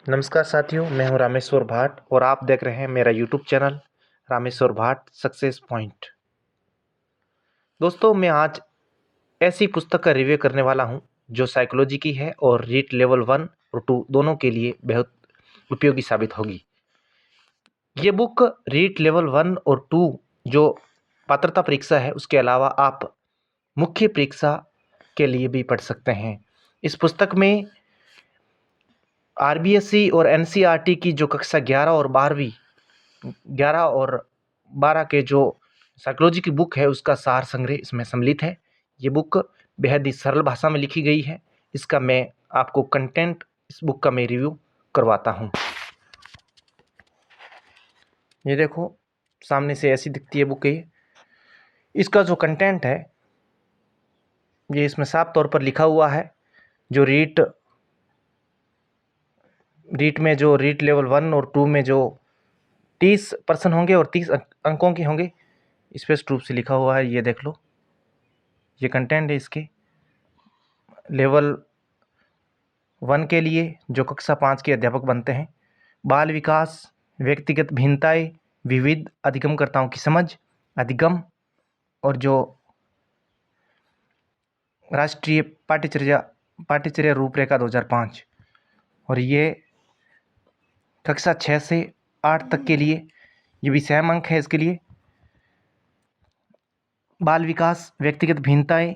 नमस्कार साथियों, मैं हूं रामेश्वर भाट और आप देख रहे हैं मेरा यूट्यूब चैनल रामेश्वर भाट सक्सेस पॉइंट। दोस्तों, मैं आज ऐसी पुस्तक का रिव्यू करने वाला हूं जो साइकोलॉजी की है और रीट लेवल 1 और 2 दोनों के लिए बहुत उपयोगी साबित होगी। ये बुक रीट लेवल 1 और 2 जो पात्रता परीक्षा है उसके अलावा आप मुख्य परीक्षा के लिए भी पढ़ सकते हैं। इस पुस्तक में आरबीएससी और एनसीईआरटी की जो कक्षा 11 और 12 के जो साइकोलॉजी की बुक है उसका सार संग्रह इसमें सम्मिलित है। ये बुक बेहद ही सरल भाषा में लिखी गई है। इसका मैं आपको कंटेंट इस बुक का मैं रिव्यू करवाता हूँ। ये देखो, सामने से ऐसी दिखती है बुक। ये इसका जो कंटेंट है ये इसमें साफ तौर पर लिखा हुआ है। जो रीट में जो रीट लेवल 1 और 2 में जो 30 प्रश्न होंगे और 30 अंकों के होंगे, स्पष्ट रूप से लिखा हुआ है। ये देख लो, ये कंटेंट है इसके। लेवल 1 के लिए जो कक्षा 5 के अध्यापक बनते हैं, बाल विकास, व्यक्तिगत भिन्नताएं, विविध अधिगमकर्ताओं की समझ, अधिगम और जो राष्ट्रीय पाठ्यचर्या रूपरेखा 2005, और ये कक्षा 6 से 8 तक के लिए ये विषय अंक है। इसके लिए बाल विकास, व्यक्तिगत भिन्नताएं,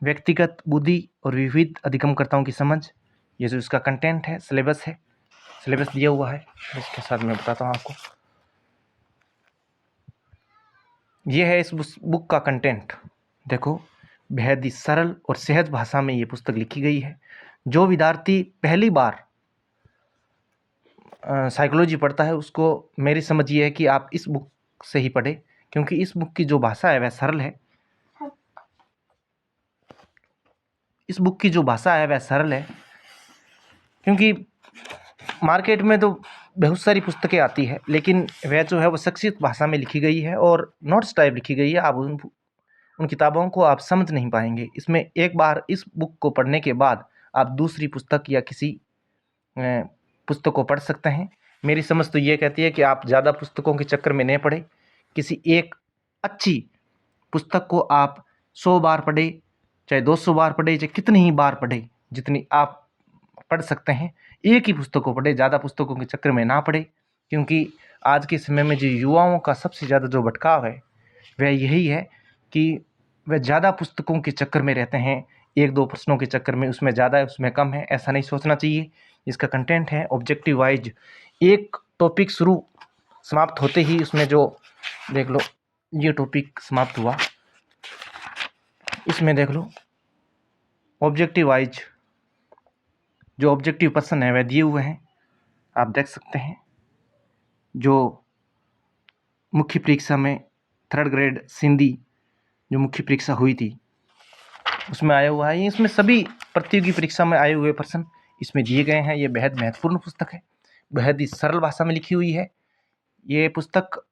व्यक्तिगत बुद्धि और विविध अधिगमकर्ताओं की समझ, ये जो इसका कंटेंट है, सिलेबस है, सिलेबस दिया हुआ है। इसके साथ मैं बताता हूँ आपको। ये है इस बुक का कंटेंट। देखो, बेहद ही सरल और सहज भाषा में ये पुस्तक लिखी गई है। जो विद्यार्थी पहली बार साइकोलॉजी पढ़ता है उसको मेरी समझ ये है कि आप इस बुक से ही पढ़ें, क्योंकि इस बुक की जो भाषा है वह सरल है। इस बुक की जो भाषा है वह सरल है, क्योंकि मार्केट में तो बहुत सारी पुस्तकें आती है, लेकिन वह जो है वो संक्षिप्त भाषा में लिखी गई है और नोट्स टाइप लिखी गई है। आप उन किताबों को आप समझ नहीं पाएंगे। इसमें एक बार इस बुक को पढ़ने के बाद आप दूसरी पुस्तक या किसी पुस्तक को पढ़ सकते हैं। मेरी समझ तो ये कहती है कि आप ज़्यादा पुस्तकों के चक्कर में नहीं पड़े। किसी एक अच्छी पुस्तक को आप 100 बार पढ़े, चाहे 200 बार पढ़े, चाहे कितनी ही बार पढ़े, जितनी आप पढ़ सकते हैं। एक ही पुस्तक को पढ़े, ज़्यादा पुस्तकों के चक्कर में ना पड़े, क्योंकि आज के समय में जो युवाओं का सबसे ज़्यादा जो भटकाव है वह यही है कि वह ज़्यादा पुस्तकों के चक्कर में रहते हैं। 1-2 प्रश्नों के चक्कर में, उसमें ज़्यादा है उसमें कम है, ऐसा नहीं सोचना चाहिए। इसका कंटेंट है ऑब्जेक्टिव वाइज। एक टॉपिक समाप्त होते ही उसमें जो देख लो, ये टॉपिक समाप्त हुआ, इसमें देख लो ऑब्जेक्टिव वाइज जो ऑब्जेक्टिव प्रश्न है वह दिए हुए हैं, आप देख सकते हैं। जो मुख्य परीक्षा में 3rd ग्रेड सिंधी जो मुख्य परीक्षा हुई थी उसमें आया हुआ है। इसमें सभी प्रतियोगी परीक्षा में आए हुए प्रश्न इसमें दिए गए हैं। ये बेहद महत्वपूर्ण पुस्तक है, बेहद ही सरल भाषा में लिखी हुई है। ये पुस्तक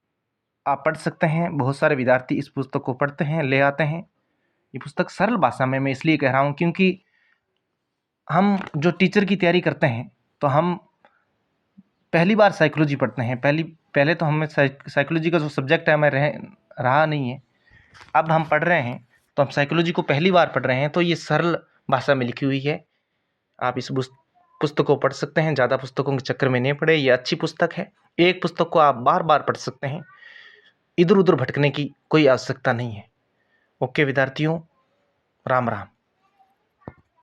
आप पढ़ सकते हैं। बहुत सारे विद्यार्थी इस पुस्तक को पढ़ते हैं, ले आते हैं। ये पुस्तक सरल भाषा में मैं इसलिए कह रहा हूँ क्योंकि हम जो टीचर की तैयारी करते हैं तो हम पहली बार साइकोलॉजी पढ़ते हैं। पहले तो हमें साइकोलॉजी का जो सब्जेक्ट है हमें रहा नहीं है। अब हम पढ़ रहे हैं तो हम साइकोलॉजी को पहली बार पढ़ रहे हैं, तो ये सरल भाषा में लिखी हुई है। आप इस पुस्तक को पढ़ सकते हैं, ज़्यादा पुस्तकों के चक्कर में नहीं पड़े। ये अच्छी पुस्तक है। एक पुस्तक को आप बार बार पढ़ सकते हैं, इधर उधर भटकने की कोई आवश्यकता नहीं है। ओके विद्यार्थियों, राम राम।